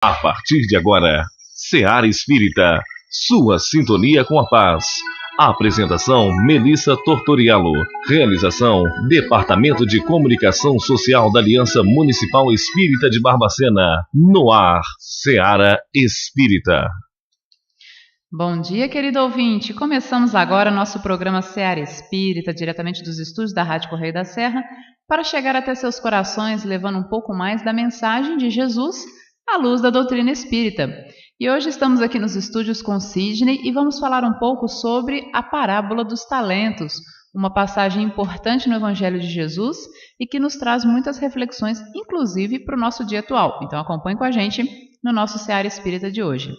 A partir de agora, Seara Espírita, sua sintonia com a paz. Apresentação: Melissa Tortoriello. Realização: Departamento de Comunicação Social da Aliança Municipal Espírita de Barbacena. No ar, Seara Espírita. Bom dia, querido ouvinte. Começamos agora nosso programa Seara Espírita, diretamente dos estúdios da Rádio Correio da Serra, para chegar até seus corações, levando um pouco mais da mensagem de Jesus à luz da doutrina espírita. E hoje estamos aqui nos estúdios com Sidney e vamos falar um pouco sobre a parábola dos talentos, uma passagem importante no Evangelho de Jesus e que nos traz muitas reflexões, inclusive para o nosso dia atual. Então acompanhe com a gente no nosso Seara Espírita de hoje.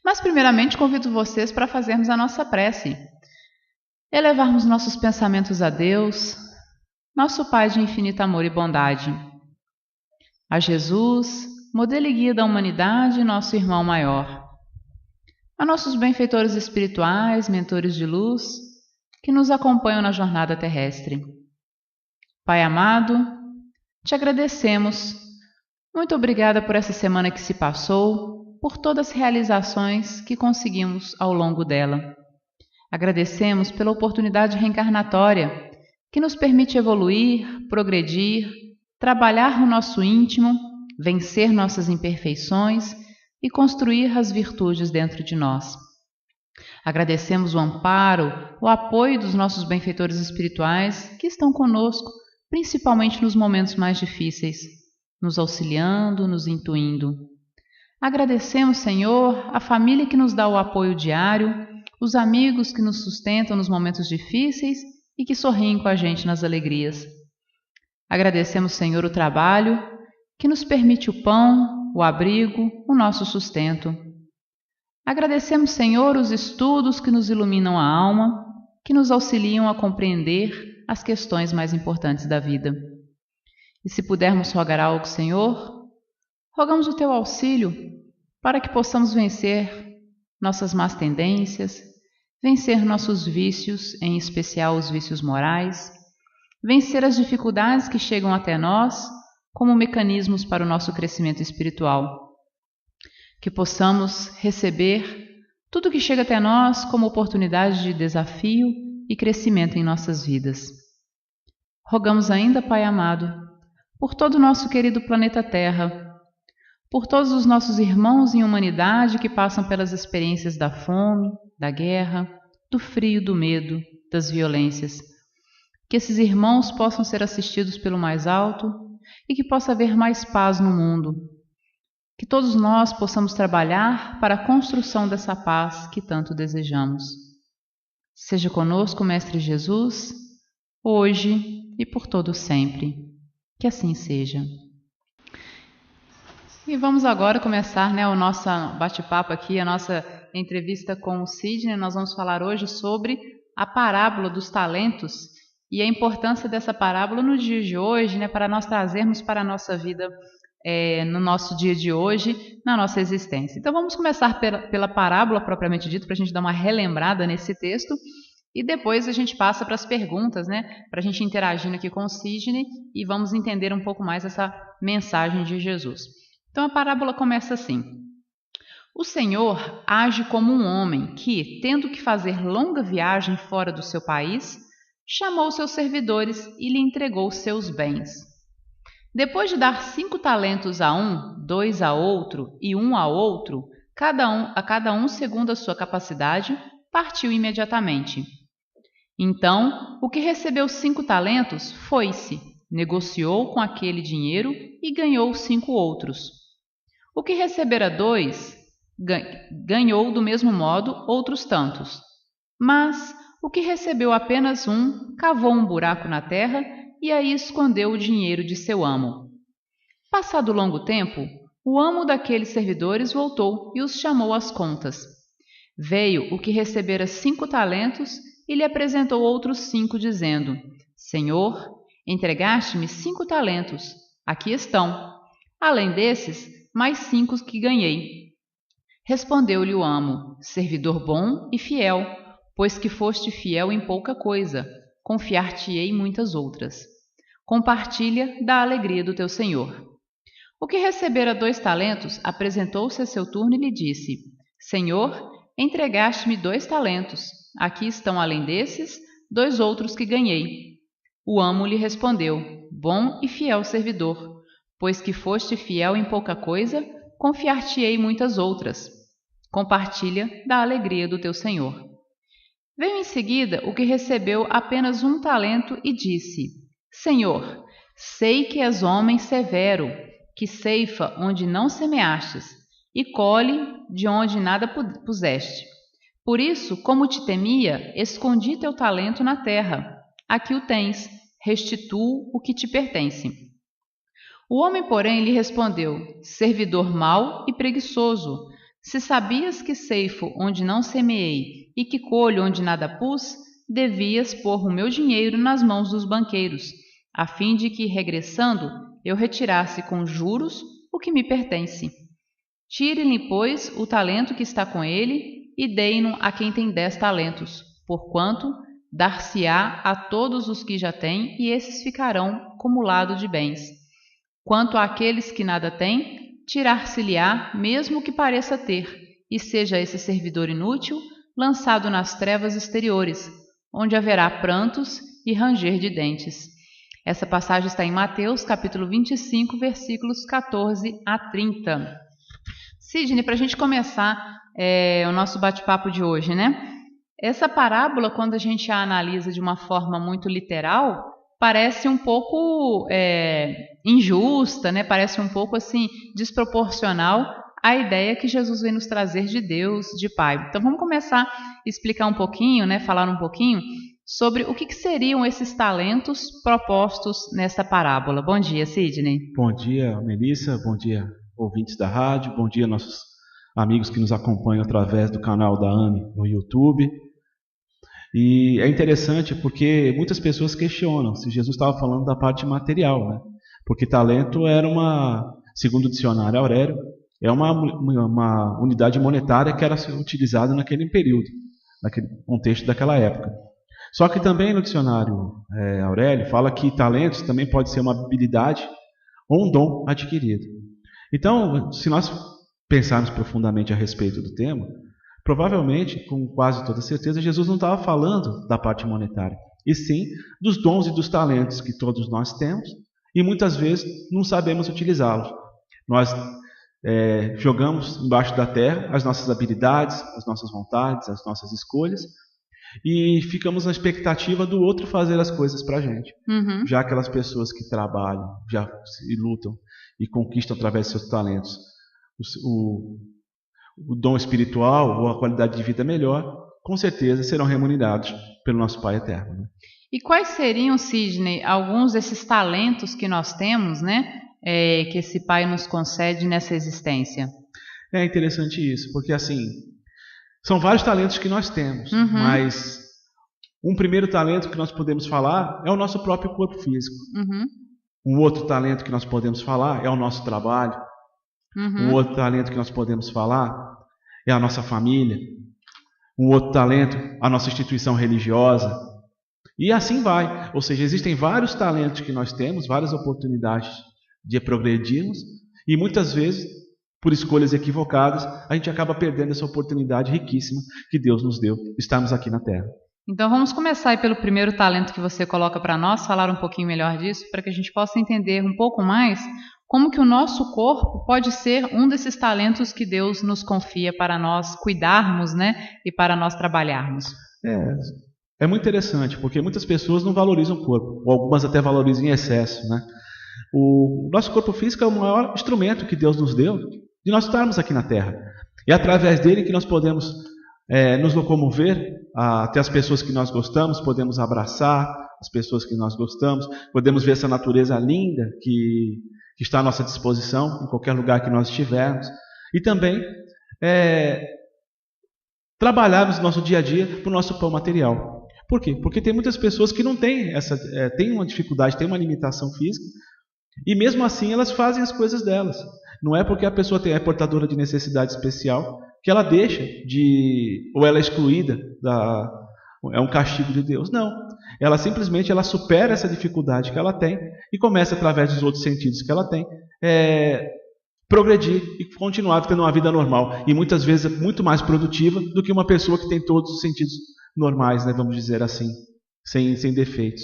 Mas primeiramente convido vocês para fazermos a nossa prece, elevarmos nossos pensamentos a Deus, nosso Pai de infinito amor e bondade, a Jesus, modelo e guia da humanidade, nosso irmão maior, a nossos benfeitores espirituais, mentores de luz, que nos acompanham na jornada terrestre. Pai amado, te agradecemos. Muito obrigada por essa semana que se passou, por todas as realizações que conseguimos ao longo dela. Agradecemos pela oportunidade reencarnatória que nos permite evoluir, progredir, trabalhar o nosso íntimo, vencer nossas imperfeições e construir as virtudes dentro de nós. Agradecemos o amparo, o apoio dos nossos benfeitores espirituais que estão conosco, principalmente nos momentos mais difíceis, nos auxiliando, nos intuindo. Agradecemos, Senhor, a família que nos dá o apoio diário, os amigos que nos sustentam nos momentos difíceis e que sorriem com a gente nas alegrias. Agradecemos, Senhor, o trabalho que nos permite o pão, o abrigo, o nosso sustento. Agradecemos, Senhor, os estudos que nos iluminam a alma, que nos auxiliam a compreender as questões mais importantes da vida. E se pudermos rogar algo, Senhor, rogamos o teu auxílio para que possamos vencer nossas más tendências, vencer nossos vícios, em especial os vícios morais, vencer as dificuldades que chegam até nós como mecanismos para o nosso crescimento espiritual. Que possamos receber tudo que chega até nós como oportunidade de desafio e crescimento em nossas vidas. Rogamos ainda, Pai amado, por todo o nosso querido planeta Terra, por todos os nossos irmãos em humanidade que passam pelas experiências da fome, da guerra, do frio, do medo, das violências. Que esses irmãos possam ser assistidos pelo mais alto e que possa haver mais paz no mundo. Que todos nós possamos trabalhar para a construção dessa paz que tanto desejamos. Seja conosco, Mestre Jesus, hoje e por todo sempre. Que assim seja. E vamos agora começar, o nosso bate-papo aqui, a nossa entrevista com o Sidney. Nós vamos falar hoje sobre a parábola dos talentos e a importância dessa parábola no dia de hoje, para nós trazermos para a nossa vida, no nosso dia de hoje, na nossa existência. Então vamos começar pela parábola propriamente dita, para a gente dar uma relembrada nesse texto, e depois a gente passa para as perguntas, para a gente interagindo aqui com o Sidney e vamos entender um pouco mais essa mensagem de Jesus. Então a parábola começa assim: o Senhor age como um homem que, tendo que fazer longa viagem fora do seu país, chamou seus servidores e lhe entregou seus bens. Depois de dar 5 talentos a um, 2 a outro e 1 a outro, a cada um segundo a sua capacidade, partiu imediatamente. Então, o que recebeu 5 talentos foi-se, negociou com aquele dinheiro e ganhou 5 outros. O que recebera 2, ganhou do mesmo modo outros tantos. Mas o que recebeu apenas 1, cavou um buraco na terra e aí escondeu o dinheiro de seu amo. Passado longo tempo, o amo daqueles servidores voltou e os chamou às contas. Veio o que recebera 5 talentos e lhe apresentou outros 5, dizendo: Senhor, entregaste-me 5 talentos, aqui estão. Além desses, mais 5 que ganhei. Respondeu-lhe o amo: servidor bom e fiel, pois que foste fiel em pouca coisa, confiar-te-ei muitas outras. Compartilha da alegria do teu senhor. O que recebera 2 talentos apresentou-se a seu turno e lhe disse: Senhor, entregaste-me 2 talentos. Aqui estão, além desses, 2 outros que ganhei. O amo lhe respondeu: Bom e fiel servidor, pois que foste fiel em pouca coisa, confiar-te-ei muitas outras. Compartilha da alegria do teu senhor. Veio em seguida o que recebeu apenas 1 talento e disse: Senhor, sei que és homem severo, que ceifa onde não semeastes, e colhe de onde nada puseste. Por isso, como te temia, escondi teu talento na terra. Aqui o tens, restituo o que te pertence. O homem, porém, lhe respondeu: Servidor mau e preguiçoso, se sabias que ceifo onde não semeei e que colho onde nada pus, devias pôr o meu dinheiro nas mãos dos banqueiros, a fim de que, regressando, eu retirasse com juros o que me pertence. Tire-lhe, pois, o talento que está com ele e dei-no a quem tem 10 talentos, porquanto dar-se-á a todos os que já têm, e esses ficarão cumulado de bens. Quanto àqueles que nada têm, tirar-se-lhe-á mesmo que pareça ter, e seja esse servidor inútil lançado nas trevas exteriores, onde haverá prantos e ranger de dentes. Essa passagem está em Mateus, capítulo 25, versículos 14 a 30. Sidney, para a gente começar o nosso bate-papo de hoje, né? Essa parábola, quando a gente a analisa de uma forma muito literal, parece um pouco injusta, né? Parece um pouco assim desproporcional à ideia que Jesus vem nos trazer de Deus, de Pai. Então vamos começar a explicar um pouquinho, né? Falar um pouquinho sobre o que seriam esses talentos propostos nessa parábola. Bom dia, Sidney. Bom dia, Melissa. Bom dia, ouvintes da rádio. Bom dia, nossos amigos que nos acompanham através do canal da AME no YouTube. E é interessante porque muitas pessoas questionam se Jesus estava falando da parte material, né? Porque talento era segundo o dicionário Aurélio, é uma unidade monetária que era utilizada naquele período, naquele contexto daquela época. Só que também no dicionário Aurélio fala que talentos também pode ser uma habilidade ou um dom adquirido. Então, se nós pensarmos profundamente a respeito do tema, provavelmente, com quase toda certeza, Jesus não estava falando da parte monetária, e sim dos dons e dos talentos que todos nós temos e muitas vezes não sabemos utilizá-los. Nós jogamos embaixo da terra as nossas habilidades, as nossas vontades, as nossas escolhas, e ficamos na expectativa do outro fazer as coisas para a gente. Uhum. Já aquelas pessoas que trabalham, já se lutam e conquistam através de seus talentos o dom espiritual ou a qualidade de vida melhor, com certeza serão remunerados pelo nosso Pai Eterno, né? E quais seriam, Sidney, alguns desses talentos que nós temos, né, que esse Pai nos concede nessa existência? É interessante isso, porque assim, são vários talentos que nós temos, mas um primeiro talento que nós podemos falar é o nosso próprio corpo físico. Um outro talento que nós podemos falar é o nosso trabalho. Um outro talento que nós podemos falar é a nossa família. Um outro talento, a nossa instituição religiosa. E assim vai. Ou seja, existem vários talentos que nós temos, várias oportunidades de progredirmos, e muitas vezes, por escolhas equivocadas, a gente acaba perdendo essa oportunidade riquíssima que Deus nos deu, estarmos aqui na Terra. Então vamos começar aí pelo primeiro talento que você coloca para nós, falar um pouquinho melhor disso, para que a gente possa entender um pouco mais como que o nosso corpo pode ser um desses talentos que Deus nos confia para nós cuidarmos, né, e para nós trabalharmos. É muito interessante, porque muitas pessoas não valorizam o corpo, ou algumas até valorizam em excesso, né? O nosso corpo físico é o maior instrumento que Deus nos deu de nós estarmos aqui na Terra. E é através dele que nós podemos nos locomover até as pessoas que nós gostamos, podemos abraçar as pessoas que nós gostamos, podemos ver essa natureza linda que está à nossa disposição em qualquer lugar que nós estivermos. E também trabalharmos no nosso dia a dia para o nosso pão material. Por quê? Porque tem muitas pessoas que não têm têm uma dificuldade, têm uma limitação física, e mesmo assim elas fazem as coisas delas. Não é porque a pessoa é portadora de necessidade especial que ela deixa ou ela é excluída, é um castigo de Deus. Não. Ela simplesmente supera essa dificuldade que ela tem e começa, através dos outros sentidos que ela tem, progredir e continuar tendo uma vida normal. E muitas vezes é muito mais produtiva do que uma pessoa que tem todos os sentidos normais, né, vamos dizer assim, sem defeitos.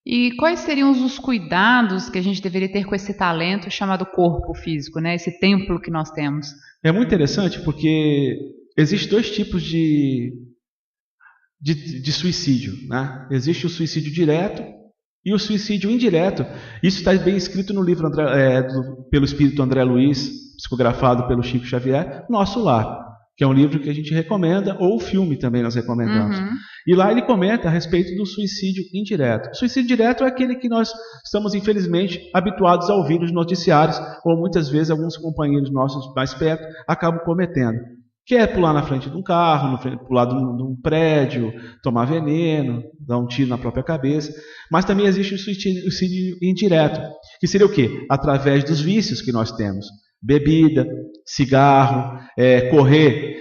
E quais seriam os cuidados que a gente deveria ter com esse talento chamado corpo físico, né? Esse templo que nós temos? É muito interessante porque existem 2 tipos de suicídio, né? Existe o suicídio direto e o suicídio indireto. Isso está bem escrito no livro pelo espírito André Luiz, psicografado pelo Chico Xavier, Nosso Lar, que é um livro que a gente recomenda, ou o filme também nós recomendamos. E lá ele comenta a respeito do suicídio indireto. O suicídio direto é aquele que nós estamos, infelizmente, habituados a ouvir nos noticiários, ou muitas vezes alguns companheiros nossos mais perto acabam cometendo. Que é pular na frente de um carro, pular de um prédio, tomar veneno, dar um tiro na própria cabeça. Mas também existe o suicídio indireto, que seria o quê? Através dos vícios que nós temos. Bebida, cigarro, correr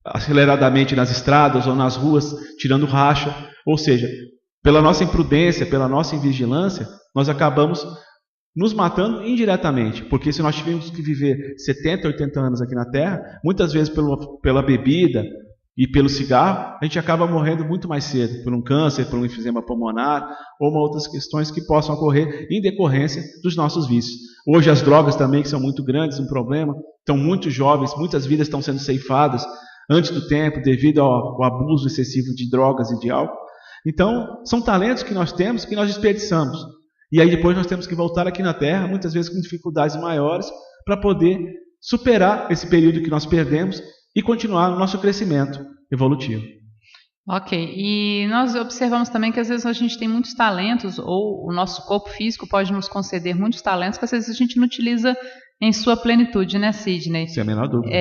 aceleradamente nas estradas ou nas ruas, tirando racha. Ou seja, pela nossa imprudência, pela nossa invigilância, nós acabamos nos matando indiretamente. Porque se nós tivéssemos que viver 70, 80 anos aqui na Terra, muitas vezes pela bebida e pelo cigarro, a gente acaba morrendo muito mais cedo, por um câncer, por um enfisema pulmonar, ou outras questões que possam ocorrer em decorrência dos nossos vícios. Hoje as drogas também, que são muito grandes, um problema, estão muito jovens, muitas vidas estão sendo ceifadas antes do tempo, devido ao abuso excessivo de drogas e de álcool. Então, são talentos que nós temos, que nós desperdiçamos. E aí depois nós temos que voltar aqui na Terra, muitas vezes com dificuldades maiores, para poder superar esse período que nós perdemos e continuar o nosso crescimento evolutivo. Ok, e nós observamos também que às vezes a gente tem muitos talentos, ou o nosso corpo físico pode nos conceder muitos talentos que às vezes a gente não utiliza em sua plenitude, né, Sidney? Sem a menor dúvida.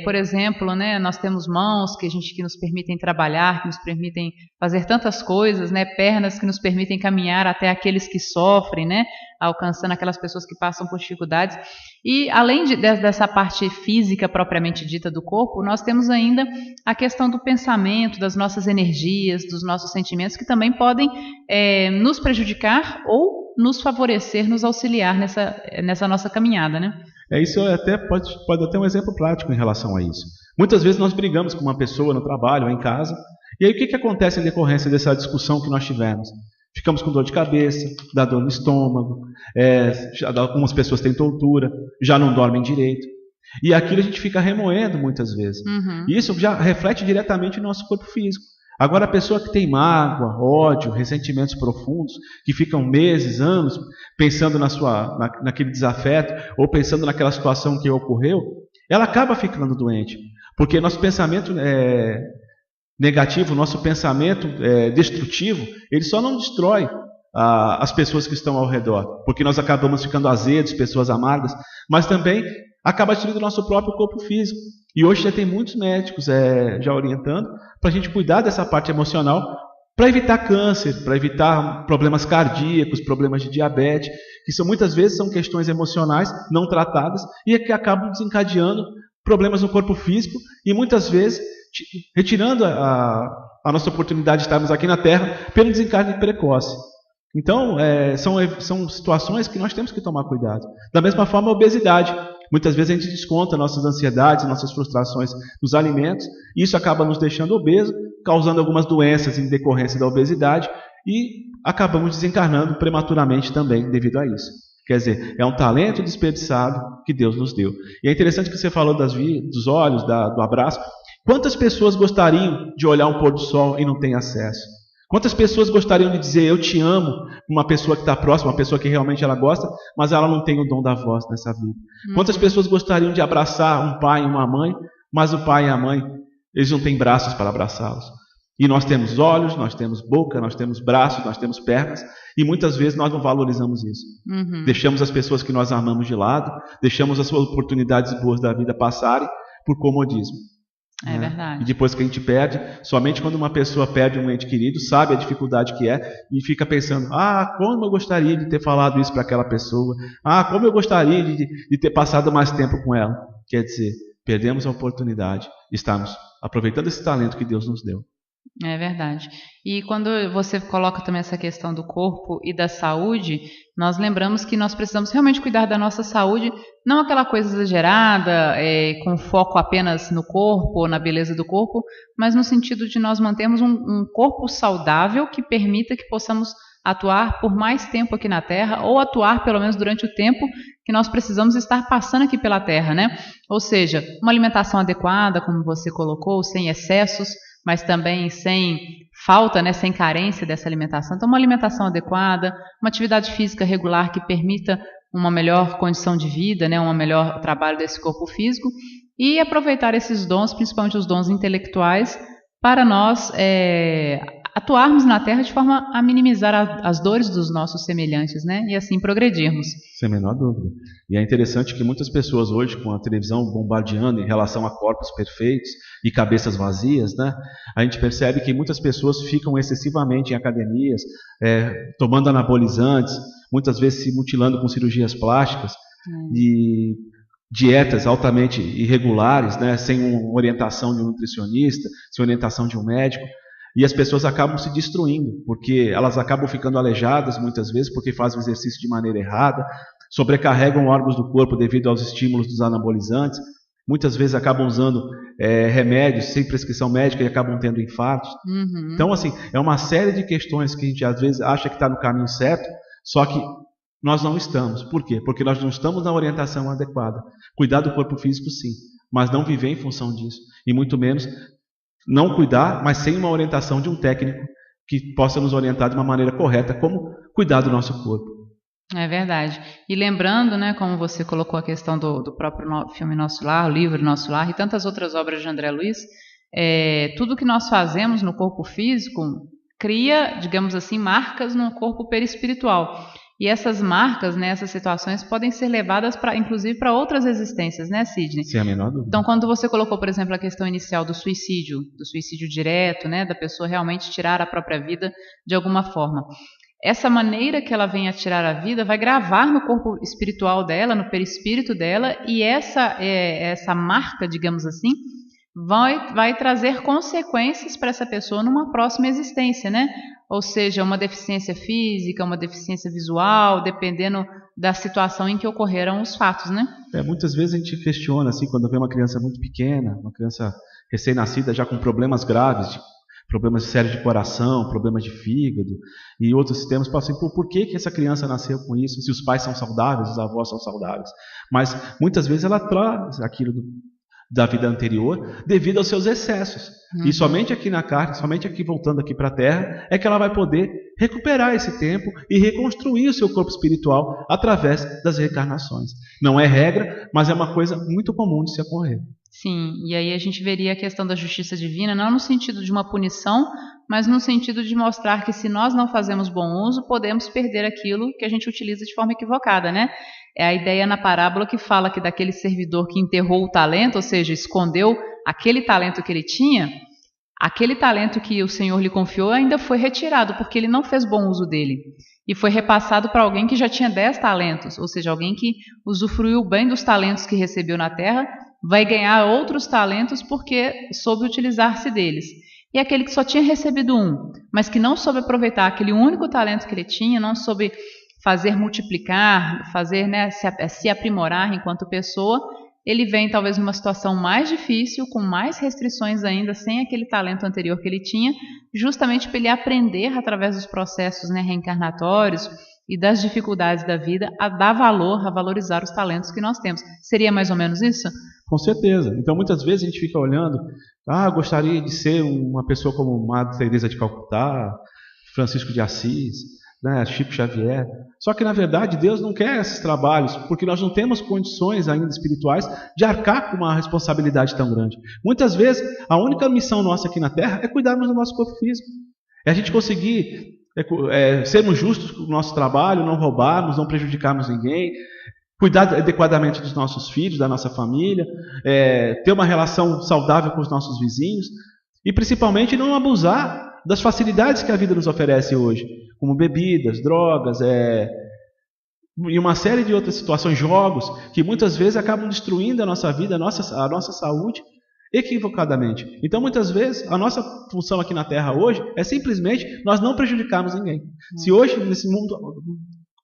Por exemplo, né, nós temos mãos que nos permitem trabalhar, que nos permitem fazer tantas coisas, né, pernas que nos permitem caminhar até aqueles que sofrem, né, alcançando aquelas pessoas que passam por dificuldades. E além dessa parte física propriamente dita do corpo, nós temos ainda a questão do pensamento, das nossas energias, dos nossos sentimentos, que também podem nos prejudicar ou nos favorecer, nos auxiliar nessa nossa caminhada, né? Isso até pode ter um exemplo prático em relação a isso. Muitas vezes nós brigamos com uma pessoa no trabalho ou em casa, e aí o que acontece em decorrência dessa discussão que nós tivemos? Ficamos com dor de cabeça, dá dor no estômago, algumas pessoas têm tontura, já não dormem direito. E aquilo a gente fica remoendo muitas vezes. E isso já reflete diretamente no nosso corpo físico. Agora, a pessoa que tem mágoa, ódio, ressentimentos profundos, que ficam meses, anos, pensando naquele desafeto, ou pensando naquela situação que ocorreu, ela acaba ficando doente. Porque nosso pensamento negativo, nosso pensamento destrutivo, ele só não destrói as pessoas que estão ao redor, porque nós acabamos ficando azedos, pessoas amargas, mas também acaba destruindo o nosso próprio corpo físico. E hoje já tem muitos médicos já orientando para a gente cuidar dessa parte emocional, para evitar câncer, para evitar problemas cardíacos, problemas de diabetes, que muitas vezes são questões emocionais não tratadas e que acabam desencadeando problemas no corpo físico e muitas vezes retirando a nossa oportunidade de estarmos aqui na Terra pelo desencarne precoce. Então, são situações que nós temos que tomar cuidado. Da mesma forma, a obesidade. Muitas vezes a gente desconta nossas ansiedades, nossas frustrações nos alimentos, e isso acaba nos deixando obesos, causando algumas doenças em decorrência da obesidade, e acabamos desencarnando prematuramente também devido a isso. Quer dizer, é um talento desperdiçado que Deus nos deu. E é interessante que você falou dos olhos, do abraço. Quantas pessoas gostariam de olhar um pôr do sol e não têm acesso? Quantas pessoas gostariam de dizer eu te amo, uma pessoa que está próxima, uma pessoa que realmente ela gosta, mas ela não tem o dom da voz nessa vida? Quantas pessoas gostariam de abraçar um pai e uma mãe, mas o pai e a mãe, eles não têm braços para abraçá-los? E nós temos olhos, nós temos boca, nós temos braços, nós temos pernas, e muitas vezes nós não valorizamos isso. Deixamos as pessoas que nós amamos de lado, deixamos as oportunidades boas da vida passarem por comodismo. É verdade. E depois que a gente perde, somente quando uma pessoa perde um ente querido, sabe a dificuldade que é e fica pensando, como eu gostaria de ter falado isso para aquela pessoa, como eu gostaria de ter passado mais tempo com ela. Quer dizer, perdemos a oportunidade de estarmos aproveitando esse talento que Deus nos deu. É verdade. E quando você coloca também essa questão do corpo e da saúde, nós lembramos que nós precisamos realmente cuidar da nossa saúde, não aquela coisa exagerada, com foco apenas no corpo ou na beleza do corpo, mas no sentido de nós mantermos um corpo saudável que permita que possamos atuar por mais tempo aqui na Terra, ou atuar pelo menos durante o tempo que nós precisamos estar passando aqui pela Terra, né? Ou seja, uma alimentação adequada, como você colocou, sem excessos, mas também sem falta, né, sem carência dessa alimentação. Então, uma alimentação adequada, uma atividade física regular que permita uma melhor condição de vida, né, um melhor trabalho desse corpo físico, e aproveitar esses dons, principalmente os dons intelectuais, para nós atuarmos na Terra de forma a minimizar as dores dos nossos semelhantes, né, e assim progredirmos. Sem a menor dúvida. E é interessante que muitas pessoas hoje, com a televisão bombardeando em relação a corpos perfeitos e cabeças vazias, né, a gente percebe que muitas pessoas ficam excessivamente em academias, tomando anabolizantes, muitas vezes se mutilando com cirurgias plásticas e dietas altamente irregulares, né, sem uma orientação de um nutricionista, sem orientação de um médico. E as pessoas acabam se destruindo, porque elas acabam ficando aleijadas muitas vezes, porque fazem o exercício de maneira errada, sobrecarregam órgãos do corpo devido aos estímulos dos anabolizantes, muitas vezes acabam usando remédios sem prescrição médica e acabam tendo infartos. Uhum. Então, assim, é uma série de questões que a gente às vezes acha que está no caminho certo, só que nós não estamos. Por quê? Porque nós não estamos na orientação adequada. Cuidar do corpo físico, sim, mas não viver em função disso, e muito menos não cuidar, mas sem uma orientação de um técnico que possa nos orientar de uma maneira correta como cuidar do nosso corpo. É verdade. E lembrando, né, como você colocou a questão do próprio filme Nosso Lar, o livro Nosso Lar e tantas outras obras de André Luiz, tudo que nós fazemos no corpo físico cria, digamos assim, marcas no corpo perispiritual. E essas marcas, né, essas situações podem ser levadas inclusive para outras existências, né, Sidney? Sem a menor dúvida. Então, quando você colocou, por exemplo, a questão inicial do suicídio direto, né, da pessoa realmente tirar a própria vida de alguma forma, essa maneira que ela vem a tirar a vida vai gravar no corpo espiritual dela, no perispírito dela, e essa marca, digamos assim, vai trazer consequências para essa pessoa numa próxima existência, né? Ou seja, uma deficiência física, uma deficiência visual, dependendo da situação em que ocorreram os fatos, né? Muitas vezes a gente questiona, assim, quando vê uma criança muito pequena, uma criança recém-nascida já com problemas graves, problemas sérios de coração, problemas de fígado e outros sistemas, assim, por que essa criança nasceu com isso? Se os pais são saudáveis, os avós são saudáveis. Mas muitas vezes ela traz aquilo da vida anterior devido aos seus excessos. E somente aqui na carne, somente aqui voltando aqui para a Terra, é que ela vai poder recuperar esse tempo e reconstruir o seu corpo espiritual através das reencarnações. Não é regra, mas é uma coisa muito comum de se ocorrer. Sim, e aí a gente veria a questão da justiça divina, não no sentido de uma punição, mas no sentido de mostrar que se nós não fazemos bom uso, podemos perder aquilo que a gente utiliza de forma equivocada, né? É a ideia na parábola que fala que daquele servidor que enterrou o talento, ou seja, escondeu aquele talento que ele tinha, aquele talento que o Senhor lhe confiou ainda foi retirado, porque ele não fez bom uso dele. E foi repassado para alguém que já tinha 10 talentos, ou seja, alguém que usufruiu bem dos talentos que recebeu na terra, vai ganhar outros talentos porque soube utilizar-se deles. E aquele que só tinha recebido um, mas que não soube aproveitar aquele único talento que ele tinha, não soube fazer multiplicar, fazer, né, se aprimorar enquanto pessoa, ele vem talvez numa situação mais difícil, com mais restrições ainda, sem aquele talento anterior que ele tinha, justamente para ele aprender através dos processos, né, reencarnatórios e das dificuldades da vida a dar valor, a valorizar os talentos que nós temos. Seria mais ou menos isso? Com certeza. Então muitas vezes a gente fica olhando, gostaria de ser uma pessoa como Madre Teresa de Calcutá, Francisco de Assis, né, Chico Xavier. Só que na verdade Deus não quer esses trabalhos, porque nós não temos condições ainda espirituais de arcar com uma responsabilidade tão grande. Muitas vezes a única missão nossa aqui na Terra é cuidarmos do nosso corpo físico. É a gente conseguir sermos justos com o nosso trabalho, não roubarmos, não prejudicarmos ninguém, cuidar adequadamente dos nossos filhos, da nossa família, ter uma relação saudável com os nossos vizinhos e principalmente não abusar das facilidades que a vida nos oferece hoje, como bebidas, drogas, e uma série de outras situações, jogos, que muitas vezes acabam destruindo a nossa vida, a nossa saúde equivocadamente. Então, muitas vezes, a nossa função aqui na Terra hoje é simplesmente nós não prejudicarmos ninguém. Se hoje, nesse mundo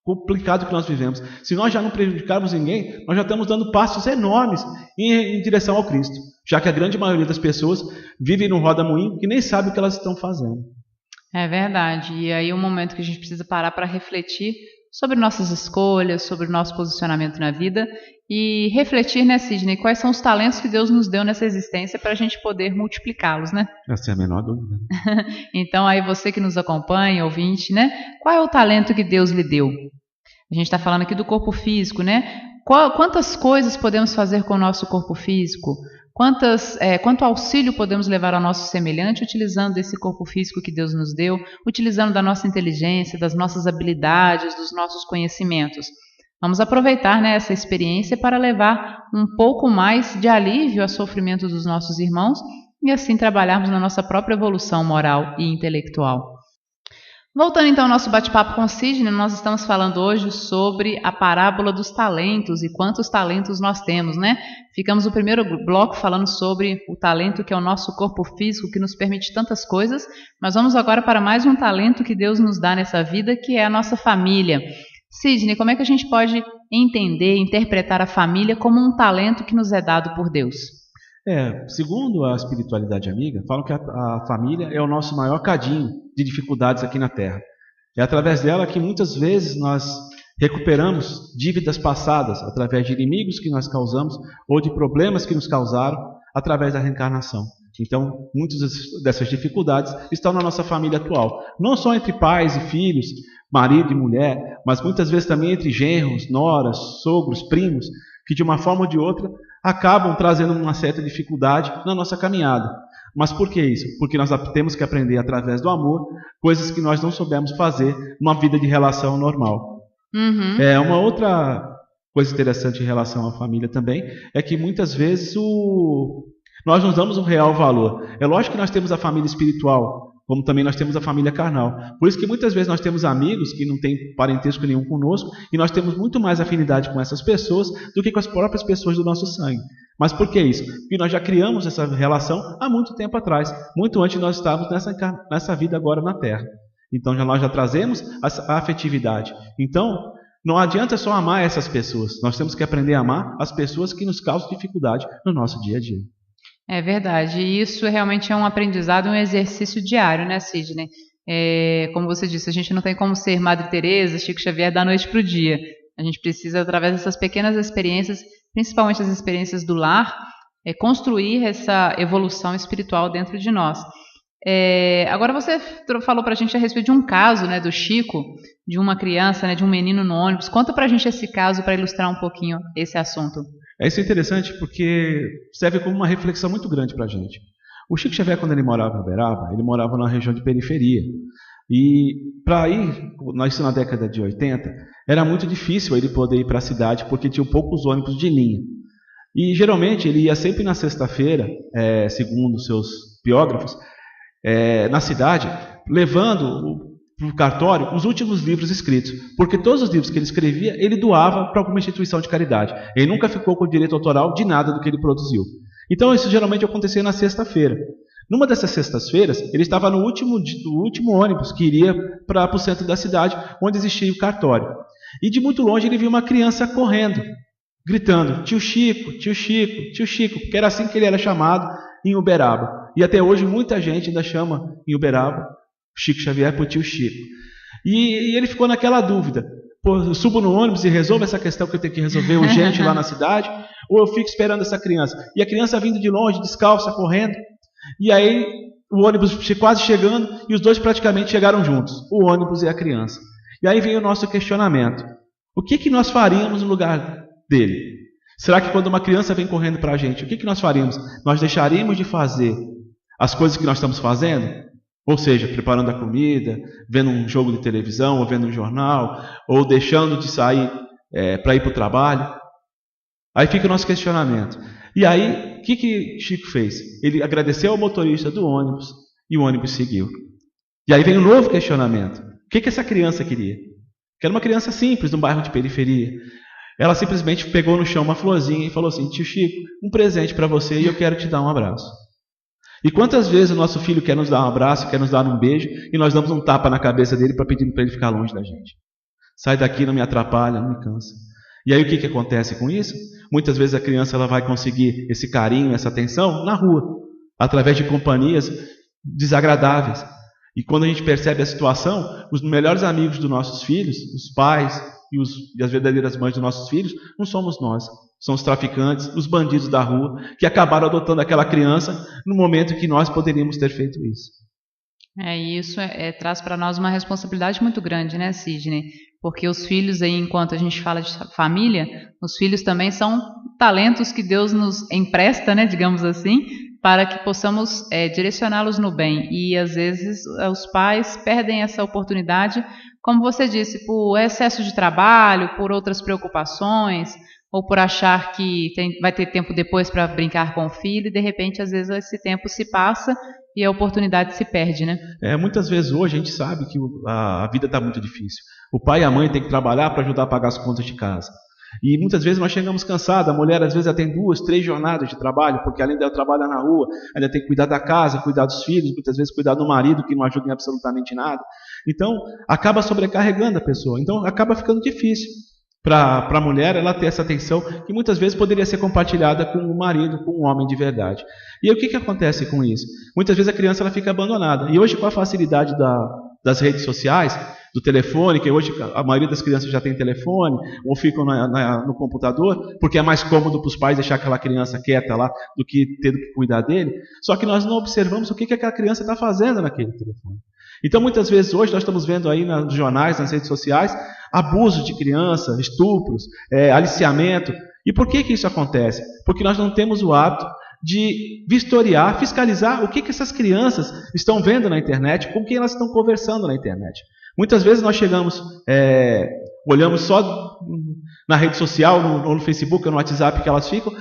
complicado que nós vivemos, se nós já não prejudicarmos ninguém, nós já estamos dando passos enormes em direção ao Cristo, já que a grande maioria das pessoas vive num roda-moinho que nem sabe o que elas estão fazendo. É verdade. E aí é um momento que a gente precisa parar para refletir sobre nossas escolhas, sobre o nosso posicionamento na vida e refletir, né, Sidney, quais são os talentos que Deus nos deu nessa existência para a gente poder multiplicá-los, né? Essa é a menor dúvida. Então, aí você que nos acompanha, ouvinte, né? Qual é o talento que Deus lhe deu? A gente está falando aqui do corpo físico, né? Quantas coisas podemos fazer com o nosso corpo físico? Quanto auxílio podemos levar ao nosso semelhante utilizando esse corpo físico que Deus nos deu, utilizando da nossa inteligência, das nossas habilidades, dos nossos conhecimentos? Vamos aproveitar, né, essa experiência para levar um pouco mais de alívio ao sofrimento dos nossos irmãos e assim trabalharmos na nossa própria evolução moral e intelectual. Voltando então ao nosso bate-papo com Sidney, nós estamos falando hoje sobre a parábola dos talentos e quantos talentos nós temos, né? Ficamos no primeiro bloco falando sobre o talento que é o nosso corpo físico, que nos permite tantas coisas, mas vamos agora para mais um talento que Deus nos dá nessa vida, que é a nossa família. Sidney, como é que a gente pode entender, interpretar a família como um talento que nos é dado por Deus? Segundo a espiritualidade amiga, falam que a família é o nosso maior cadinho de dificuldades aqui na Terra. É através dela que muitas vezes nós recuperamos dívidas passadas, através de inimigos que nós causamos ou de problemas que nos causaram através da reencarnação. Então, muitas dessas dificuldades estão na nossa família atual. Não só entre pais e filhos, marido e mulher, mas muitas vezes também entre genros, noras, sogros, primos, que de uma forma ou de outra acabam trazendo uma certa dificuldade na nossa caminhada. Mas por que isso? Porque nós temos que aprender através do amor coisas que nós não soubemos fazer numa vida de relação normal. Uma outra coisa interessante em relação à família também é que muitas vezes nós não damos um real valor. É lógico que nós temos a família espiritual, como também nós temos a família carnal. Por isso que muitas vezes nós temos amigos que não têm parentesco nenhum conosco e nós temos muito mais afinidade com essas pessoas do que com as próprias pessoas do nosso sangue. Mas por que isso? Porque nós já criamos essa relação há muito tempo atrás, muito antes de nós estarmos nessa vida agora na Terra. Então nós já trazemos a afetividade. Então não adianta só amar essas pessoas, nós temos que aprender a amar as pessoas que nos causam dificuldade no nosso dia a dia. É verdade, e isso realmente é um aprendizado, um exercício diário, né, Sidney? Como você disse, a gente não tem como ser Madre Teresa, Chico Xavier da noite para o dia. A gente precisa, através dessas pequenas experiências, principalmente as experiências do lar, construir essa evolução espiritual dentro de nós. Agora você falou para a gente a respeito de um caso, né, do Chico, de uma criança, né, de um menino no ônibus. Conta para a gente esse caso para ilustrar um pouquinho esse assunto. Isso é interessante porque serve como uma reflexão muito grande para a gente. O Chico Xavier, quando ele morava em Uberaba, ele morava numa região de periferia. E para ir, isso na década de 80, era muito difícil ele poder ir para a cidade porque tinha poucos ônibus de linha. E geralmente ele ia sempre na sexta-feira, segundo seus biógrafos, na cidade, levando para o cartório os últimos livros escritos, porque todos os livros que ele escrevia, ele doava para alguma instituição de caridade. Ele nunca ficou com o direito autoral de nada do que ele produziu. Então isso geralmente acontecia na sexta-feira. Numa dessas sextas-feiras, ele estava no último ônibus que iria para o centro da cidade, onde existia o cartório. E de muito longe ele viu uma criança correndo, gritando, tio Chico, tio Chico, tio Chico, que era assim que ele era chamado em Uberaba. E até hoje muita gente ainda chama em Uberaba Chico Xavier por tio Chico. E ele ficou naquela dúvida: eu subo no ônibus e resolvo essa questão que eu tenho que resolver urgente lá na cidade, ou eu fico esperando essa criança? E a criança vindo de longe, descalça, correndo. E aí o ônibus quase chegando e os dois praticamente chegaram juntos, o ônibus e a criança. E aí vem o nosso questionamento: o que nós faríamos no lugar dele? Será que quando uma criança vem correndo para a gente, o que nós faríamos? Nós deixaríamos de fazer as coisas que nós estamos fazendo? Ou seja, preparando a comida, vendo um jogo de televisão, ou vendo um jornal, ou deixando de sair para ir para o trabalho. Aí fica o nosso questionamento. E aí, o que Chico fez? Ele agradeceu ao motorista do ônibus e o ônibus seguiu. E aí vem um novo questionamento. O que essa criança queria? Que era uma criança simples, num bairro de periferia. ela simplesmente pegou no chão uma florzinha e falou assim: tio Chico, um presente para você e eu quero te dar um abraço. E quantas vezes o nosso filho quer nos dar um abraço, quer nos dar um beijo, e nós damos um tapa na cabeça dele para pedir para ele ficar longe da gente. Sai daqui, não me atrapalha, não me cansa. E aí o que acontece com isso? Muitas vezes a criança ela vai conseguir esse carinho, essa atenção na rua, através de companhias desagradáveis. E quando a gente percebe a situação, os melhores amigos dos nossos filhos, os pais e as verdadeiras mães dos nossos filhos, não somos nós. São os traficantes, os bandidos da rua, que acabaram adotando aquela criança no momento que nós poderíamos ter feito isso. Isso traz para nós uma responsabilidade muito grande, né, Sidney? Porque os filhos, aí, enquanto a gente fala de família, os filhos também são talentos que Deus nos empresta, né, digamos assim, para que possamos direcioná-los no bem. E às vezes os pais perdem essa oportunidade, como você disse, por excesso de trabalho, por outras preocupações, ou por achar que vai ter tempo depois para brincar com o filho, e de repente, às vezes, esse tempo se passa e a oportunidade se perde, né? Muitas vezes hoje a gente sabe que a vida está muito difícil. O pai e a mãe têm que trabalhar para ajudar a pagar as contas de casa. E muitas vezes nós chegamos cansados, a mulher às vezes ela tem 2, 3 jornadas de trabalho, porque além dela trabalhar na rua, ainda tem que cuidar da casa, cuidar dos filhos, muitas vezes cuidar do marido que não ajuda em absolutamente nada. Então acaba sobrecarregando a pessoa, então acaba ficando difícil para a mulher ela ter essa atenção que muitas vezes poderia ser compartilhada com o marido, com um homem de verdade. E aí, o que acontece com isso? Muitas vezes a criança ela fica abandonada. E hoje, com a facilidade das redes sociais, do telefone, que hoje a maioria das crianças já tem telefone, ou ficam no computador, porque é mais cômodo para os pais deixar aquela criança quieta lá do que ter que cuidar dele. Só que nós não observamos o que aquela criança está fazendo naquele telefone. Então, muitas vezes hoje nós estamos vendo aí nos jornais, nas redes sociais, abuso de criança, estupros, aliciamento. E por que isso acontece? Porque nós não temos o hábito de vistoriar, fiscalizar o que essas crianças estão vendo na internet, com quem elas estão conversando na internet. Muitas vezes nós chegamos, olhamos só na rede social, no Facebook, no WhatsApp que elas ficam,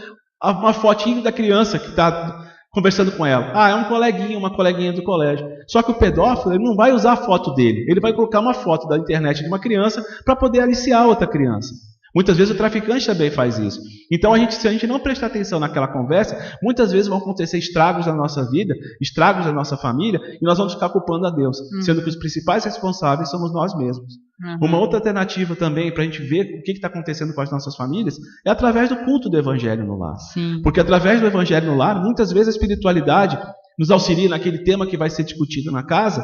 uma fotinho da criança que está conversando com ela. É um coleguinha, uma coleguinha do colégio. Só que o pedófilo ele não vai usar a foto dele, ele vai colocar uma foto da internet de uma criança para poder aliciar outra criança. Muitas vezes o traficante também faz isso. Então, se a gente não prestar atenção naquela conversa, muitas vezes vão acontecer estragos na nossa vida, estragos na nossa família, e nós vamos ficar culpando a Deus, sendo que os principais responsáveis somos nós mesmos. Uma outra alternativa também para a gente ver o que está acontecendo com as nossas famílias é através do culto do Evangelho no lar. Sim. Porque através do Evangelho no lar, muitas vezes a espiritualidade nos auxilia naquele tema que vai ser discutido na casa,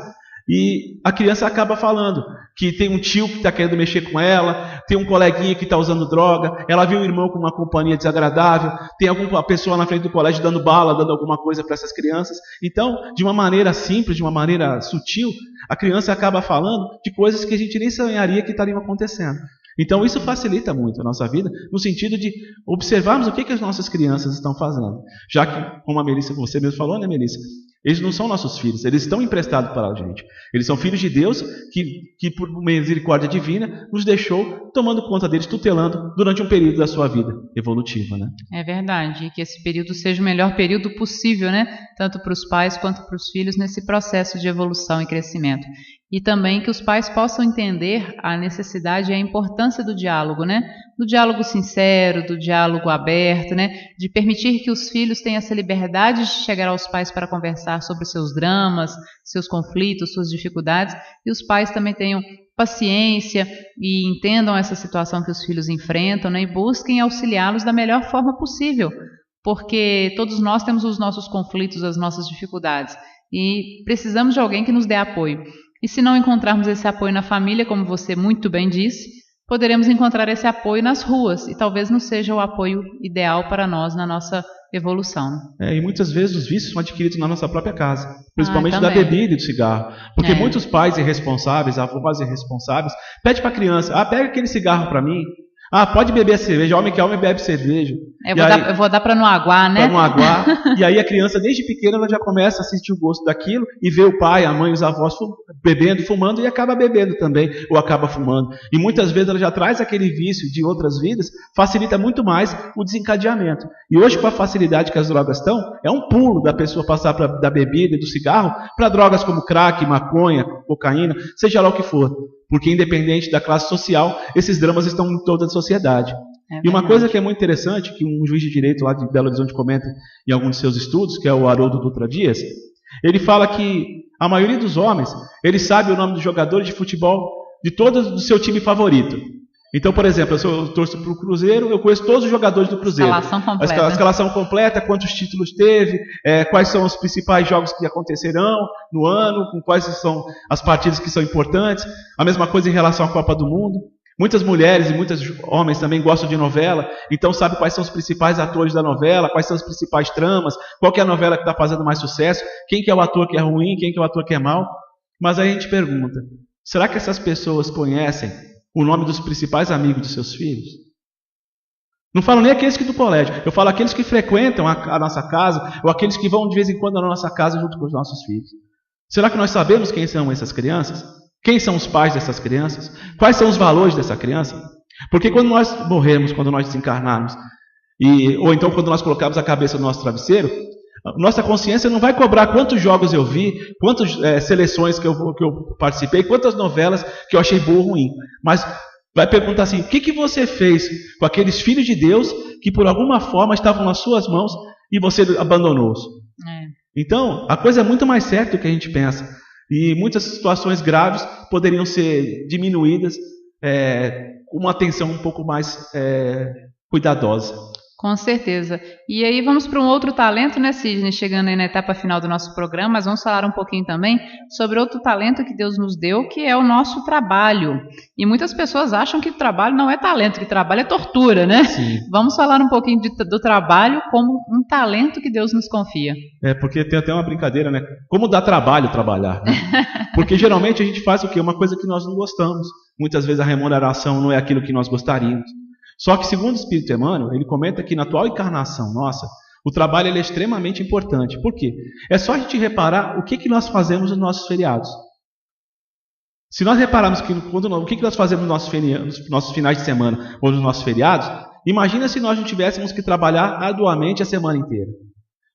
e a criança acaba falando que tem um tio que está querendo mexer com ela, tem um coleguinha que está usando droga, ela viu um irmão com uma companhia desagradável, tem alguma pessoa na frente do colégio dando bala, dando alguma coisa para essas crianças. Então, de uma maneira simples, de uma maneira sutil, a criança acaba falando de coisas que a gente nem sonharia que estariam acontecendo. Então isso facilita muito a nossa vida, no sentido de observarmos o que as nossas crianças estão fazendo. Já que, como a Melissa, você mesmo falou, né, Melissa? Eles não são nossos filhos, eles estão emprestados para a gente. Eles são filhos de Deus que por misericórdia divina, nos deixou tomando conta deles, tutelando durante um período da sua vida evolutiva, né? É verdade, e que esse período seja o melhor período possível, né? Tanto para os pais quanto para os filhos nesse processo de evolução e crescimento. E também que os pais possam entender a necessidade e a importância do diálogo, né? Do diálogo sincero, do diálogo aberto, né? De permitir que os filhos tenham essa liberdade de chegar aos pais para conversar sobre seus dramas, seus conflitos, suas dificuldades, e os pais também tenham paciência e entendam essa situação que os filhos enfrentam, né? E busquem auxiliá-los da melhor forma possível, porque todos nós temos os nossos conflitos, as nossas dificuldades, e precisamos de alguém que nos dê apoio. E se não encontrarmos esse apoio na família, como você muito bem disse, poderemos encontrar esse apoio nas ruas, e talvez não seja o apoio ideal para nós na nossa evolução. E muitas vezes os vícios são adquiridos na nossa própria casa, principalmente da bebida e do cigarro. Porque muitos pais irresponsáveis, avós irresponsáveis, pedem para a criança, pega aquele cigarro para mim. Pode beber a cerveja, homem que é homem bebe cerveja. Eu vou dar para não aguar, né? Para não aguar. E aí a criança, desde pequena, ela já começa a sentir o gosto daquilo e vê o pai, a mãe, os avós bebendo, fumando, e acaba bebendo também, ou acaba fumando. E muitas vezes ela já traz aquele vício de outras vidas, facilita muito mais o desencadeamento. E hoje, com a facilidade que as drogas estão, é um pulo da pessoa passar da bebida e do cigarro para drogas como crack, maconha, cocaína, seja lá o que for. Porque independente da classe social, esses dramas estão em toda a sociedade. E uma coisa que é muito interessante, que um juiz de direito lá de Belo Horizonte comenta em alguns de seus estudos, que é o Haroldo Dutra Dias, ele fala que a maioria dos homens, ele sabe o nome dos jogadores de futebol de todos do seu time favorito. Então, por exemplo, eu torço para o Cruzeiro, eu conheço todos os jogadores do Cruzeiro. A escalação completa, quantos títulos teve, quais são os principais jogos que acontecerão no ano, com quais são as partidas que são importantes. A mesma coisa em relação à Copa do Mundo. Muitas mulheres e muitos homens também gostam de novela, então sabe quais são os principais atores da novela, quais são as principais tramas, qual que é a novela que está fazendo mais sucesso, quem que é o ator que é ruim, quem que é o ator que é mau. Mas aí a gente pergunta, será que essas pessoas conhecem o nome dos principais amigos dos seus filhos? Não falo nem aqueles que do colégio, eu falo aqueles que frequentam a nossa casa, ou aqueles que vão de vez em quando na nossa casa junto com os nossos filhos. Será que nós sabemos quem são essas crianças? Quem são os pais dessas crianças? Quais são os valores dessa criança? Porque quando nós morrermos, quando nós desencarnarmos, ou então quando nós colocarmos a cabeça no nosso travesseiro, nossa consciência não vai cobrar quantos jogos eu vi, quantas seleções que eu participei, quantas novelas que eu achei boa ou ruim. Mas vai perguntar assim, o que você fez com aqueles filhos de Deus que por alguma forma estavam nas suas mãos e você abandonou-os? Então, a coisa é muito mais séria do que a gente pensa. E muitas situações graves poderiam ser diminuídas com uma atenção um pouco mais cuidadosa. Com certeza. E aí vamos para um outro talento, né, Sidney? Chegando aí na etapa final do nosso programa, mas vamos falar um pouquinho também sobre outro talento que Deus nos deu, que é o nosso trabalho. E muitas pessoas acham que trabalho não é talento, que trabalho é tortura, né? Sim. Vamos falar um pouquinho do trabalho como um talento que Deus nos confia. Porque tem até uma brincadeira, né? Como dá trabalho trabalhar, né? Porque geralmente a gente faz o quê? Uma coisa que nós não gostamos. Muitas vezes a remuneração não é aquilo que nós gostaríamos. Só que, segundo o Espírito Emmanuel, ele comenta que na atual encarnação nossa, o trabalho ele é extremamente importante. Por quê? É só a gente reparar o que nós fazemos nos nossos feriados. Se nós repararmos o que nós fazemos nos nossos finais de semana ou nos nossos feriados, imagina se nós não tivéssemos que trabalhar arduamente a semana inteira.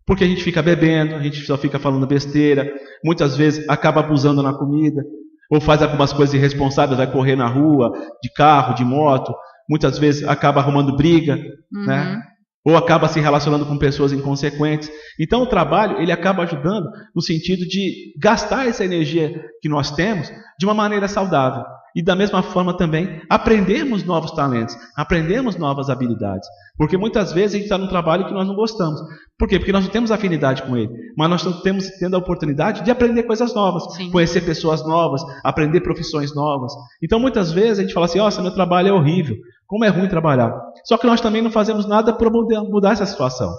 Porque a gente fica bebendo, a gente só fica falando besteira, muitas vezes acaba abusando na comida, ou faz algumas coisas irresponsáveis, vai correr na rua, de carro, de moto, muitas vezes acaba arrumando briga, né? Ou acaba se relacionando com pessoas inconsequentes. Então o trabalho ele acaba ajudando no sentido de gastar essa energia que nós temos de uma maneira saudável. E da mesma forma também aprendermos novos talentos, aprendermos novas habilidades. Porque muitas vezes a gente está num trabalho que nós não gostamos. Por quê? Porque nós não temos afinidade com ele. Mas nós estamos tendo a oportunidade de aprender coisas novas, Sim. Conhecer pessoas novas, aprender profissões novas. Então muitas vezes a gente fala assim, nossa, meu trabalho é horrível, como é ruim trabalhar. Só que nós também não fazemos nada para mudar essa situação.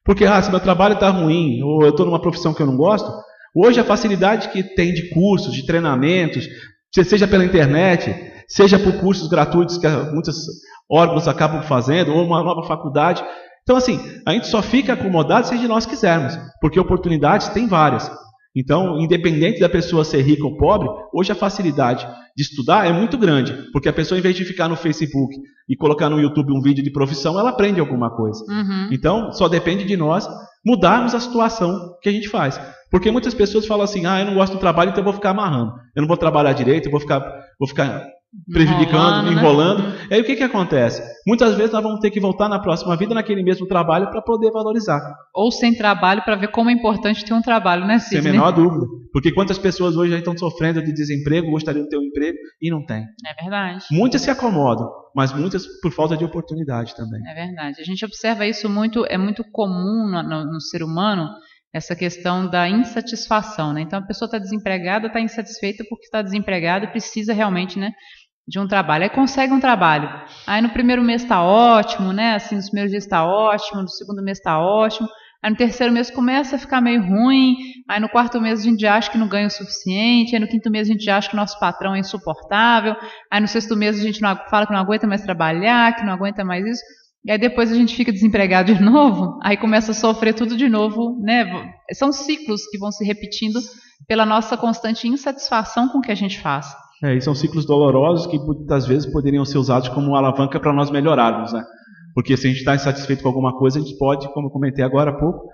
Porque se meu trabalho está ruim, ou eu estou numa profissão que eu não gosto, hoje a facilidade que tem de cursos, de treinamentos, seja pela internet, seja por cursos gratuitos que muitos órgãos acabam fazendo, ou uma nova faculdade. Então, assim, a gente só fica acomodado se nós quisermos, porque oportunidades tem várias. Então, independente da pessoa ser rica ou pobre, hoje a facilidade de estudar é muito grande, porque a pessoa, em vez de ficar no Facebook e colocar no YouTube um vídeo de profissão, ela aprende alguma coisa. Então, só depende de nós mudarmos a situação que a gente faz. Porque muitas pessoas falam assim, eu não gosto do trabalho, então eu vou ficar amarrando. Eu não vou trabalhar direito, eu vou ficar prejudicando, enrolando. Né? Aí o que acontece? Muitas vezes nós vamos ter que voltar na próxima vida naquele mesmo trabalho para poder valorizar. Ou sem trabalho para ver como é importante ter um trabalho, né, Sidney? Sem a menor dúvida. Porque quantas pessoas hoje já estão sofrendo de desemprego, gostariam de ter um emprego e não tem. É verdade. Muitas se acomodam, mas muitas por falta de oportunidade também. É verdade. A gente observa isso muito, é muito comum no ser humano, essa questão da insatisfação, né? Então a pessoa está desempregada, está insatisfeita porque está desempregada e precisa realmente, né, de um trabalho. Aí consegue um trabalho. Aí no primeiro mês está ótimo, né? Assim, nos primeiros dias está ótimo, no segundo mês está ótimo. Aí no terceiro mês começa a ficar meio ruim. Aí no quarto mês a gente já acha que não ganha o suficiente. Aí no quinto mês a gente já acha que o nosso patrão é insuportável. Aí no sexto mês a gente fala que não aguenta mais trabalhar, que não aguenta mais isso. E aí depois a gente fica desempregado de novo, aí começa a sofrer tudo de novo, né? São ciclos que vão se repetindo pela nossa constante insatisfação com o que a gente faz. E são ciclos dolorosos que muitas vezes poderiam ser usados como uma alavanca para nós melhorarmos, né? Porque se a gente está insatisfeito com alguma coisa, a gente pode, como eu comentei agora há pouco,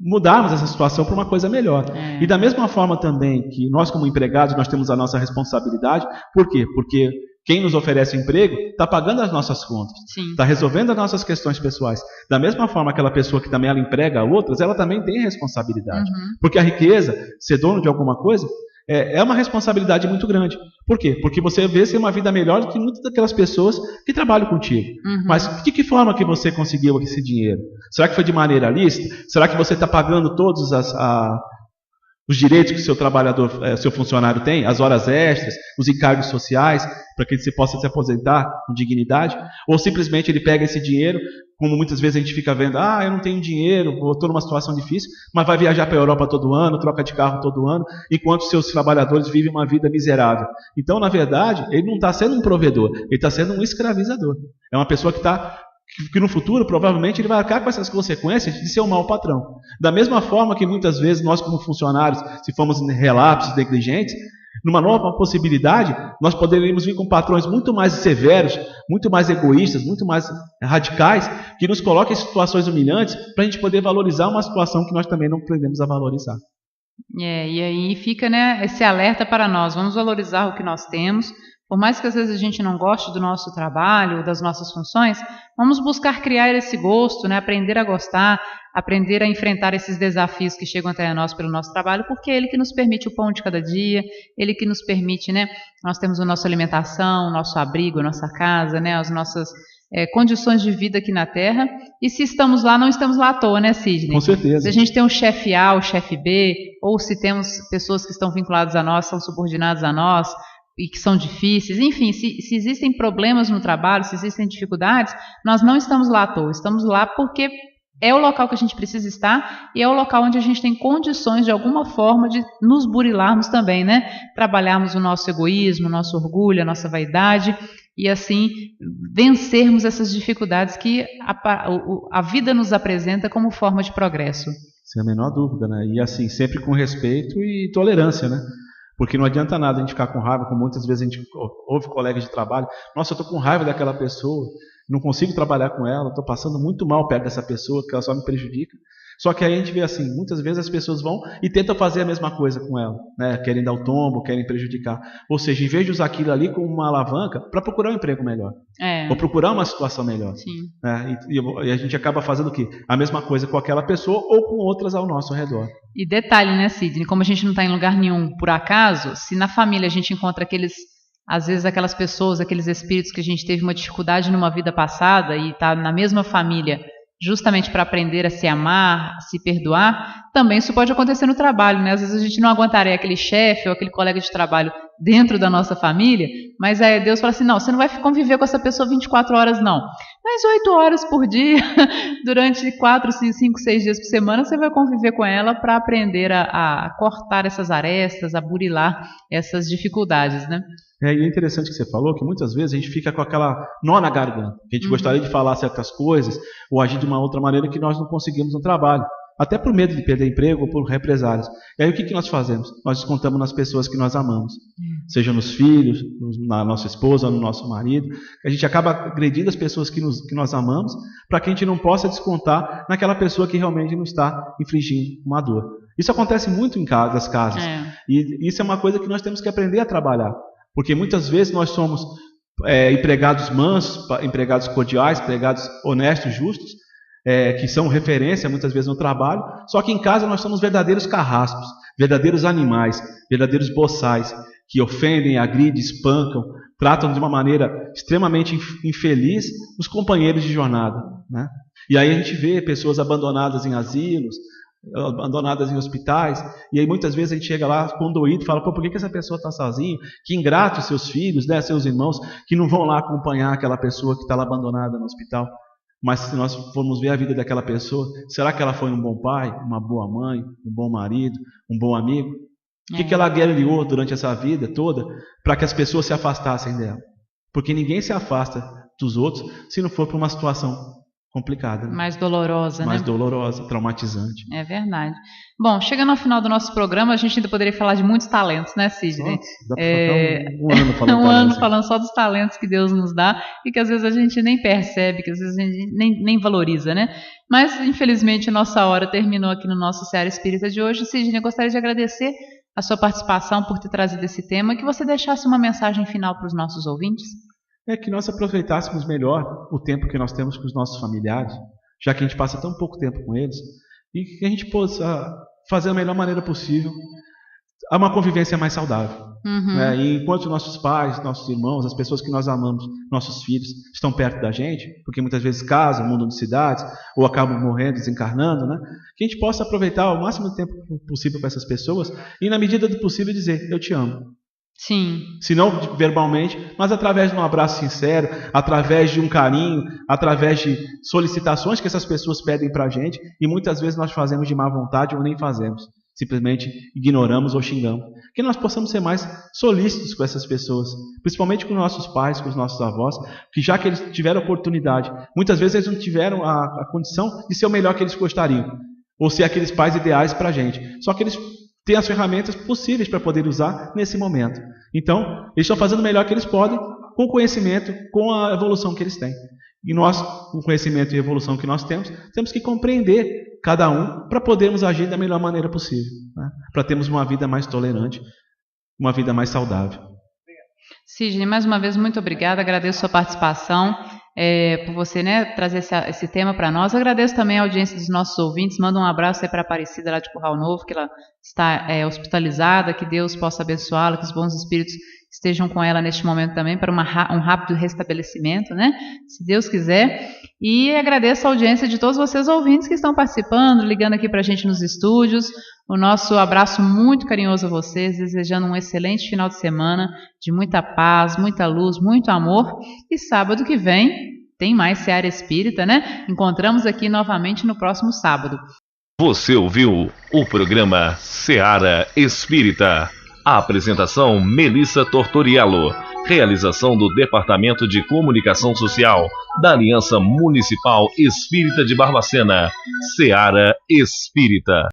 mudarmos essa situação para uma coisa melhor. E da mesma forma também que nós como empregados, nós temos a nossa responsabilidade. Por quê? Porque quem nos oferece o emprego está pagando as nossas contas, está resolvendo as nossas questões pessoais. Da mesma forma, aquela pessoa que também ela emprega outras, ela também tem responsabilidade. Porque a riqueza, ser dono de alguma coisa, é uma responsabilidade muito grande. Por quê? Porque você vê ser uma vida melhor do que muitas daquelas pessoas que trabalham contigo. Mas de que forma que você conseguiu esse dinheiro? Será que foi de maneira lícita? Será que você está pagando todos os direitos que o seu trabalhador, seu funcionário tem, as horas extras, os encargos sociais, para que ele possa se aposentar com dignidade? Ou simplesmente ele pega esse dinheiro, como muitas vezes a gente fica vendo, eu não tenho dinheiro, estou numa situação difícil, mas vai viajar para a Europa todo ano, troca de carro todo ano, enquanto seus trabalhadores vivem uma vida miserável. Então, na verdade, ele não está sendo um provedor, ele está sendo um escravizador. É uma pessoa que no futuro, provavelmente, ele vai arcar com essas consequências de ser um mau patrão. Da mesma forma que muitas vezes nós, como funcionários, se formos relapsos, negligentes, numa nova possibilidade, nós poderíamos vir com patrões muito mais severos, muito mais egoístas, muito mais radicais, que nos coloquem em situações humilhantes para a gente poder valorizar uma situação que nós também não aprendemos a valorizar. E aí fica, né, esse alerta para nós. Vamos valorizar o que nós temos. Por mais que às vezes a gente não goste do nosso trabalho, das nossas funções, vamos buscar criar esse gosto, né? Aprender a gostar, aprender a enfrentar esses desafios que chegam até nós pelo nosso trabalho, porque é ele que nos permite o pão de cada dia, ele que nos permite, né? Nós temos a nossa alimentação, o nosso abrigo, a nossa casa, né? As nossas condições de vida aqui na Terra. E se estamos lá, não estamos lá à toa, né, Sidney? Com certeza. Se a gente tem um chefe A, o chefe B, ou se temos pessoas que estão vinculadas a nós, são subordinadas a nós, e que são difíceis, enfim, se existem problemas no trabalho, se existem dificuldades, nós não estamos lá à toa, estamos lá porque é o local que a gente precisa estar e é o local onde a gente tem condições de alguma forma de nos burilarmos também, né? Trabalharmos o nosso egoísmo, o nosso orgulho, a nossa vaidade e assim vencermos essas dificuldades que a vida nos apresenta como forma de progresso. Sem a menor dúvida, né? E assim, sempre com respeito e tolerância, né? Porque não adianta nada a gente ficar com raiva, como muitas vezes a gente ouve colegas de trabalho, nossa, eu estou com raiva daquela pessoa, não consigo trabalhar com ela, estou passando muito mal perto dessa pessoa, que ela só me prejudica. Só que aí a gente vê assim, muitas vezes as pessoas vão e tentam fazer a mesma coisa com ela, né? Querem dar o tombo, querem prejudicar. Ou seja, em vez de usar aquilo ali como uma alavanca para procurar um emprego melhor, ou procurar uma situação melhor. Né? E a gente acaba fazendo o quê? A mesma coisa com aquela pessoa ou com outras ao nosso redor. E detalhe, né, Sidney? Como a gente não está em lugar nenhum por acaso, se na família a gente encontra às vezes aquelas pessoas, aqueles espíritos que a gente teve uma dificuldade numa vida passada e está na mesma família, justamente para aprender a se amar, a se perdoar, também isso pode acontecer no trabalho, né? Às vezes a gente não aguentaria aquele chefe ou aquele colega de trabalho dentro da nossa família, mas aí Deus fala assim, não, você não vai conviver com essa pessoa 24 horas não, mas 8 horas por dia, durante 4, 5, 6 dias por semana, você vai conviver com ela para aprender a cortar essas arestas, a burilar essas dificuldades, né? E é interessante que você falou que muitas vezes a gente fica com aquela nó na garganta, que a gente gostaria de falar certas coisas ou agir de uma outra maneira que nós não conseguimos no trabalho, até por medo de perder emprego ou por represálias. E aí o que nós fazemos? Nós descontamos nas pessoas que nós amamos, seja nos filhos, na nossa esposa, no nosso marido. A gente acaba agredindo as pessoas que nós amamos para que a gente não possa descontar naquela pessoa que realmente nos está infligindo uma dor. Isso acontece muito em das casas. E isso é uma coisa que nós temos que aprender a trabalhar. Porque muitas vezes nós somos empregados mansos, empregados cordiais, empregados honestos, justos, que são referência muitas vezes no trabalho, só que em casa nós somos verdadeiros carrascos, verdadeiros animais, verdadeiros boçais, que ofendem, agridem, espancam, tratam de uma maneira extremamente infeliz os companheiros de jornada, né? E aí a gente vê pessoas abandonadas em asilos, abandonadas em hospitais, e aí muitas vezes a gente chega lá condoído e fala, por que essa pessoa está sozinha? Que ingrato seus filhos, né, seus irmãos, que não vão lá acompanhar aquela pessoa que está lá abandonada no hospital. Mas se nós formos ver a vida daquela pessoa, será que ela foi um bom pai, uma boa mãe, um bom marido, um bom amigo? O que ela guerreou durante essa vida toda para que as pessoas se afastassem dela? Porque ninguém se afasta dos outros se não for por uma situação complicada, né? Mais dolorosa, mais dolorosa, traumatizante. É verdade. Bom, chegando ao final do nosso programa, a gente ainda poderia falar de muitos talentos, né, Sidney? Dá para ficar um ano falando falando só dos talentos que Deus nos dá e que às vezes a gente nem percebe, que às vezes a gente nem valoriza, né? Mas, infelizmente, a nossa hora terminou aqui no nosso Seara Espírita de hoje. Sidney, eu gostaria de agradecer a sua participação, por ter trazido esse tema, e que você deixasse uma mensagem final para os nossos ouvintes. É que nós aproveitássemos melhor o tempo que nós temos com os nossos familiares, já que a gente passa tão pouco tempo com eles, e que a gente possa fazer da melhor maneira possível uma convivência mais saudável. Né? E enquanto nossos pais, nossos irmãos, as pessoas que nós amamos, nossos filhos, estão perto da gente, porque muitas vezes casam, mudam de cidades, ou acabam morrendo, desencarnando, né? Que a gente possa aproveitar o máximo de tempo possível com essas pessoas e, na medida do possível, dizer: eu te amo. Sim. Se não verbalmente, mas através de um abraço sincero, através de um carinho, através de solicitações que essas pessoas pedem para a gente, e muitas vezes nós fazemos de má vontade ou nem fazemos. Simplesmente ignoramos ou xingamos. Que nós possamos ser mais solícitos com essas pessoas, principalmente com nossos pais, com os nossos avós, que já que eles tiveram oportunidade, muitas vezes eles não tiveram a condição de ser o melhor que eles gostariam, ou ser aqueles pais ideais para a gente. Só que eles têm as ferramentas possíveis para poder usar nesse momento. Então, eles estão fazendo o melhor que eles podem, com o conhecimento, com a evolução que eles têm. E nós, com o conhecimento e a evolução que nós temos que compreender cada um para podermos agir da melhor maneira possível, né? Para termos uma vida mais tolerante, uma vida mais saudável. Sidney, mais uma vez, muito obrigada. Agradeço a sua participação, por você, né, trazer esse tema para nós. Agradeço também a audiência dos nossos ouvintes. Manda um abraço aí para a Aparecida lá de Curral Novo, que ela está hospitalizada. Que Deus possa abençoá-la, que os bons espíritos estejam com ela neste momento também para um rápido restabelecimento, né? Se Deus quiser. E agradeço a audiência de todos vocês ouvintes que estão participando, ligando aqui para a gente nos estúdios. O nosso abraço muito carinhoso a vocês, desejando um excelente final de semana, de muita paz, muita luz, muito amor. E sábado que vem tem mais Seara Espírita, né? Encontramos aqui novamente no próximo sábado. Você ouviu o programa Seara Espírita. A apresentação: Melissa Tortoriello. Realização do Departamento de Comunicação Social da Aliança Municipal Espírita de Barbacena. Seara Espírita.